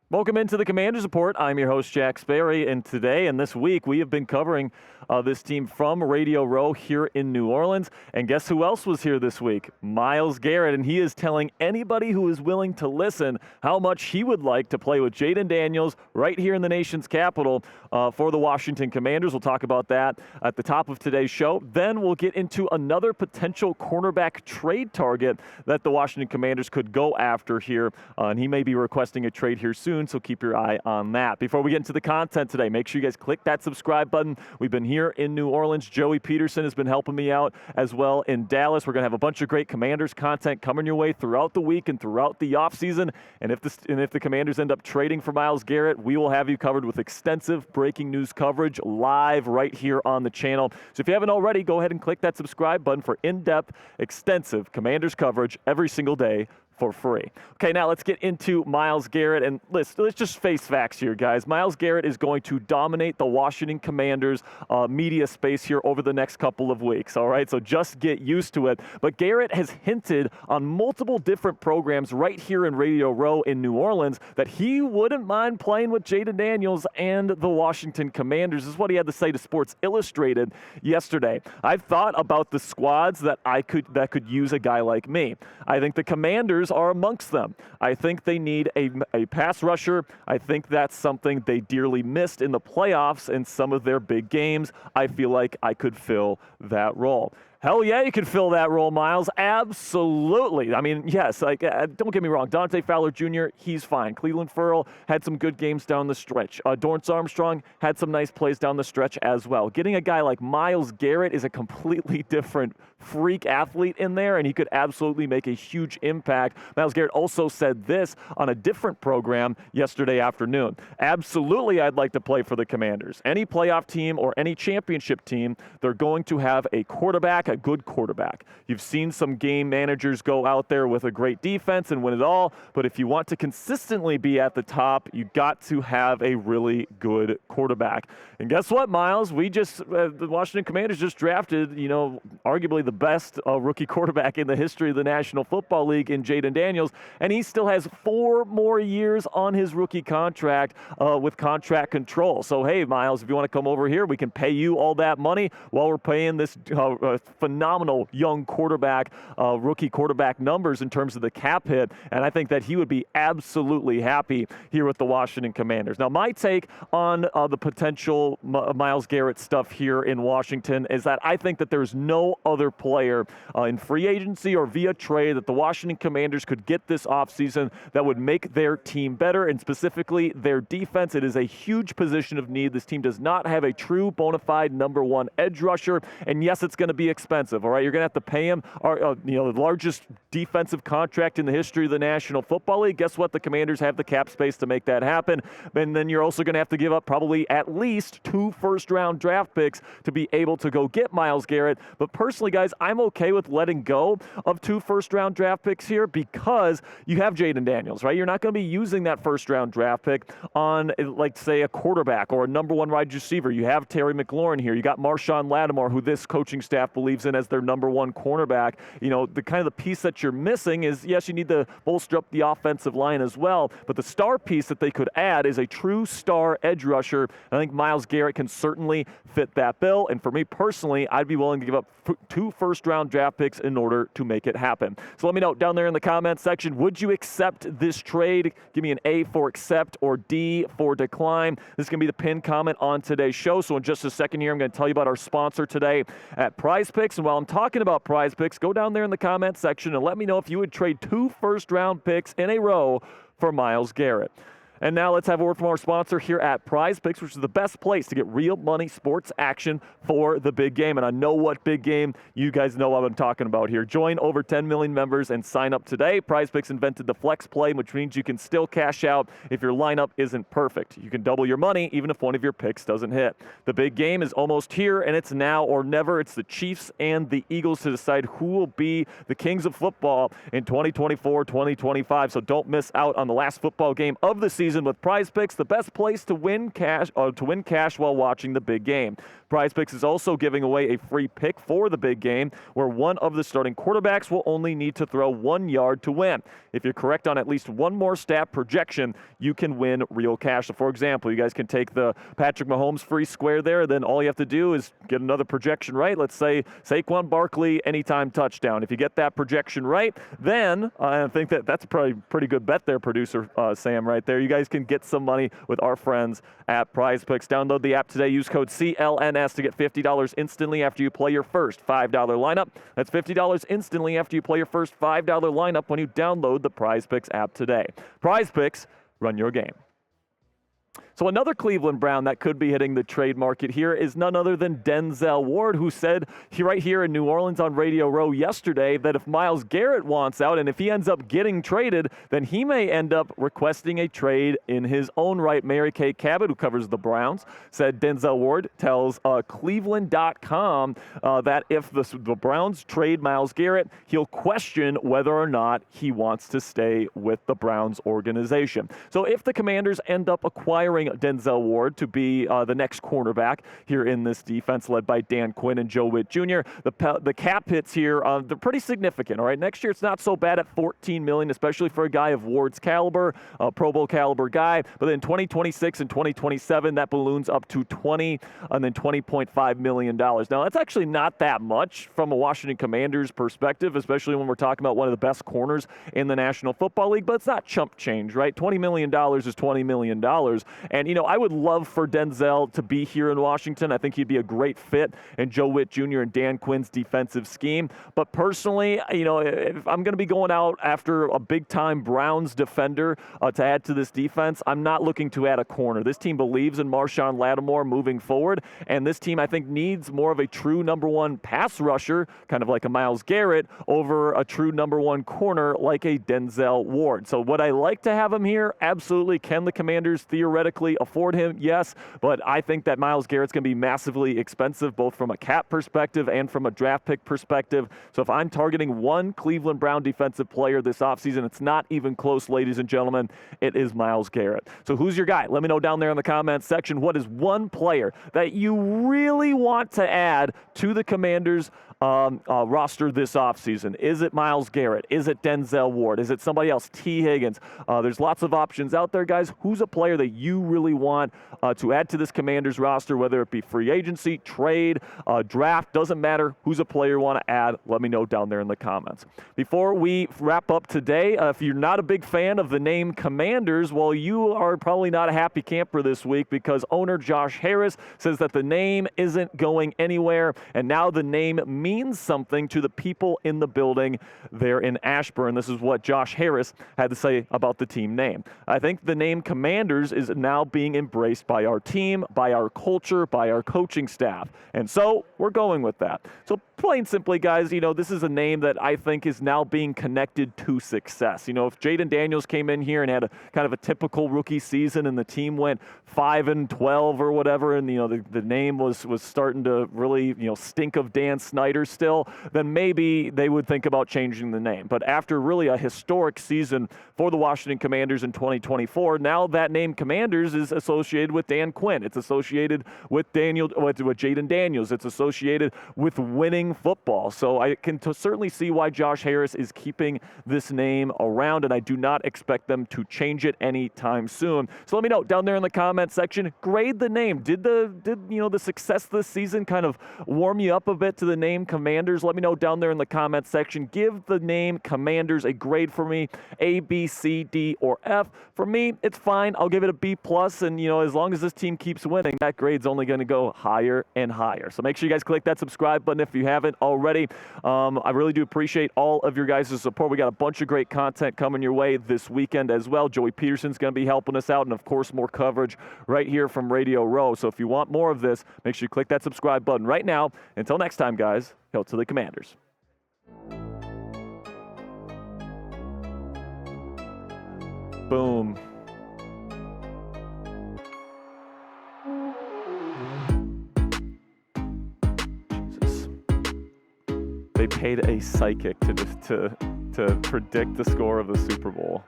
Welcome into the Commanders Report. I'm your host, Jack Sperry, and today and this week we have been covering this team from Radio Row here in New Orleans. And guess who else was here this week? Myles Garrett, and he is telling anybody who is willing to listen how much he would like to play with Jayden Daniels right here in the nation's capital for the Washington Commanders. We'll talk about that at the top of today's show. Then we'll get into another potential cornerback trade target that the Washington Commanders could go after here, and he may be requesting a trade here soon. So keep your eye on that. Before we get into the content today, make sure you guys click that subscribe button. We've been here in New Orleans. Joey Peterson has been helping me out as well in Dallas. We're going to have a bunch of great Commanders content coming your way throughout the week and throughout the offseason. And if the Commanders end up trading for Myles Garrett, we will have you covered with extensive breaking news coverage live right here on the channel. So if you haven't already, go ahead and click that subscribe button for in-depth, extensive Commanders coverage every single day for free. Okay, now let's get into Myles Garrett, and let's just face facts here, guys. Myles Garrett is going to dominate the Washington Commanders media space here over the next couple of weeks, all right? So just get used to it. But Garrett has hinted on multiple different programs right here in Radio Row in New Orleans that he wouldn't mind playing with Jayden Daniels and the Washington Commanders. This is what he had to say to Sports Illustrated yesterday. I've thought about the squads that could use a guy like me. I think the Commanders are amongst them. I think they need a pass rusher. I think that's something they dearly missed in the playoffs in some of their big games. I feel like I could fill that role. Hell yeah, you can fill that role, Myles. Absolutely. I mean, yes, don't get me wrong. Dante Fowler Jr., he's fine. Cleveland Ferrell had some good games down the stretch. Dorrance Armstrong had some nice plays down the stretch as well. Getting a guy like Myles Garrett is a completely different freak athlete in there, and he could absolutely make a huge impact. Myles Garrett also said this on a different program yesterday afternoon. Absolutely, I'd like to play for the Commanders. Any playoff team or any championship team, they're going to have a quarterback, a good quarterback. You've seen some game managers go out there with a great defense and win it all, but if you want to consistently be at the top, you got to have a really good quarterback. And guess what, Myles? The Washington Commanders just drafted, arguably the best rookie quarterback in the history of the National Football League in Jayden Daniels, and he still has 4 more years on his rookie contract with contract control. So, hey, Myles, if you want to come over here, we can pay you all that money while we're paying this phenomenal young quarterback, rookie quarterback numbers in terms of the cap hit, and I think that he would be absolutely happy here with the Washington Commanders. Now, my take on the potential Myles Garrett stuff here in Washington is that I think that there's no other player in free agency or via trade that the Washington Commanders could get this offseason that would make their team better, and specifically their defense. It is a huge position of need. This team does not have a true bona fide number one edge rusher, and yes, it's going to be expensive, all right? You're going to have to pay him the largest defensive contract in the history of the National Football League. Guess what? The Commanders have the cap space to make that happen, and then you're also going to have to give up probably at least 2 first-round draft picks to be able to go get Myles Garrett. But personally, guys, I'm okay with letting go of 2 first-round draft picks here because you have Jayden Daniels, right? You're not going to be using that first-round draft pick on, like, say, a quarterback or a number one wide receiver. You have Terry McLaurin here. You got Marshawn Lattimore, who this coaching staff believes in as their number one cornerback. The kind of the piece that you're missing is, yes, you need to bolster up the offensive line as well, but the star piece that they could add is a true star edge rusher. I think Myles Garrett can certainly fit that bill, and for me personally, I'd be willing to give up 2 first-round draft picks in order to make it happen. So let me know down there in the comments section, would you accept this trade? Give me an A for accept or D for decline. This is going to be the pinned comment on today's show. So in just a second here, I'm going to tell you about our sponsor today at Prize Picks. And while I'm talking about Prize Picks, go down there in the comments section and let me know if you would trade 2 first-round picks in a row for Myles Garrett. And now let's have a word from our sponsor here at Prize Picks, which is the best place to get real money sports action for the big game. And I know what big game you guys know what I'm talking about here. Join over 10 million members and sign up today. Prize Picks invented the flex play, which means you can still cash out if your lineup isn't perfect. You can double your money even if one of your picks doesn't hit. The big game is almost here, and it's now or never. It's the Chiefs and the Eagles to decide who will be the kings of football in 2024-2025. So don't miss out on the last football game of the season offseason with Prize Picks, the best place to win cash while watching the big game. Prize Picks is also giving away a free pick for the big game where one of the starting quarterbacks will only need to throw 1 yard to win. If you're correct on at least one more stat projection, you can win real cash. So, for example, you guys can take the Patrick Mahomes free square there. Then all you have to do is get another projection right. Let's say Saquon Barkley anytime touchdown. If you get that projection right, then I think that's probably a pretty good bet there, producer Sam, right there. You guys can get some money with our friends at Prize Picks. Download the app today. Use code CLNS to get $50 instantly after you play your first $5 lineup. That's $50 instantly after you play your first $5 lineup when you download the Prize Picks app today. Prize Picks, run your game. So another Cleveland Brown that could be hitting the trade market here is none other than Denzel Ward, who said right here in New Orleans on Radio Row yesterday that if Myles Garrett wants out and if he ends up getting traded, then he may end up requesting a trade in his own right. Mary Kay Cabot, who covers the Browns, said Denzel Ward tells Cleveland.com that if the Browns trade Myles Garrett, he'll question whether or not he wants to stay with the Browns organization. So if the Commanders end up acquiring Denzel Ward to be the next cornerback here in this defense led by Dan Quinn and Joe Witt Jr. The cap hits here, they're pretty significant, all right? Next year, it's not so bad at $14 million, especially for a guy of Ward's caliber, a Pro Bowl caliber guy. But then 2026 and 2027, that balloons up to $20 and then $20.5 million. Now, that's actually not that much from a Washington Commanders perspective, especially when we're talking about one of the best corners in the National Football League, but it's not chump change, right? $20 million is $20 million. And, I would love for Denzel to be here in Washington. I think he'd be a great fit in Joe Witt Jr. and Dan Quinn's defensive scheme. But personally, if I'm going to be going out after a big-time Browns defender to add to this defense, I'm not looking to add a corner. This team believes in Marshawn Lattimore moving forward, and this team, I think, needs more of a true number one pass rusher, kind of like a Myles Garrett, over a true number one corner like a Denzel Ward. So would I like to have him here? Absolutely. Can the Commanders theoretically afford him? Yes, but I think that Myles Garrett's going to be massively expensive, both from a cap perspective and from a draft pick perspective. So if I'm targeting one Cleveland Brown defensive player this offseason, it's not even close, ladies and gentlemen. It is Myles Garrett. So who's your guy? Let me know down there in the comments section. What is one player that you really want to add to the Commanders roster this offseason? Is it Myles Garrett? Is it Denzel Ward? Is it somebody else? T. Higgins? There's lots of options out there, guys. Who's a player that you really want to add to this Commanders roster, whether it be free agency, trade, draft? Doesn't matter. Who's a player you want to add? Let me know down there in the comments. Before we wrap up today, if you're not a big fan of the name Commanders, well, you are probably not a happy camper this week because owner Josh Harris says that the name isn't going anywhere, and now the name means something to the people in the building there in Ashburn. This is what Josh Harris had to say about the team name. I think the name Commanders is now being embraced by our team, by our culture, by our coaching staff. And so we're going with that. So plain simply, guys, this is a name that I think is now being connected to success. If Jayden Daniels came in here and had a kind of a typical rookie season and the team went 5-12 or whatever, and the name was starting to really stink of Dan Snyder still, then maybe they would think about changing the name. But after really a historic season for the Washington Commanders in 2024, now that name Commanders is associated with Dan Quinn. It's associated with Jayden Daniels. It's associated with winning football. So I can certainly see why Josh Harris is keeping this name around, and I do not expect them to change it anytime soon. So let me know down there in the comment section. Grade the name. Did the success this season kind of warm you up a bit to the name Commanders? Let me know down there in the comment section. Give the name Commanders a grade for me, A, B, C, D, or F. For me, it's fine. I'll give it a B+, and as long as this team keeps winning, that grade's only going to go higher and higher. So make sure you guys click that subscribe button if you haven't already. I really do appreciate all of your guys' support. We got a bunch of great content coming your way this weekend as well. Joey Peterson's going to be helping us out, and of course, more coverage right here from Radio Row. So if you want more of this, make sure you click that subscribe button right now. Until next time, guys, hail to the Commanders. Boom. Jesus. They paid a psychic to predict the score of the Super Bowl.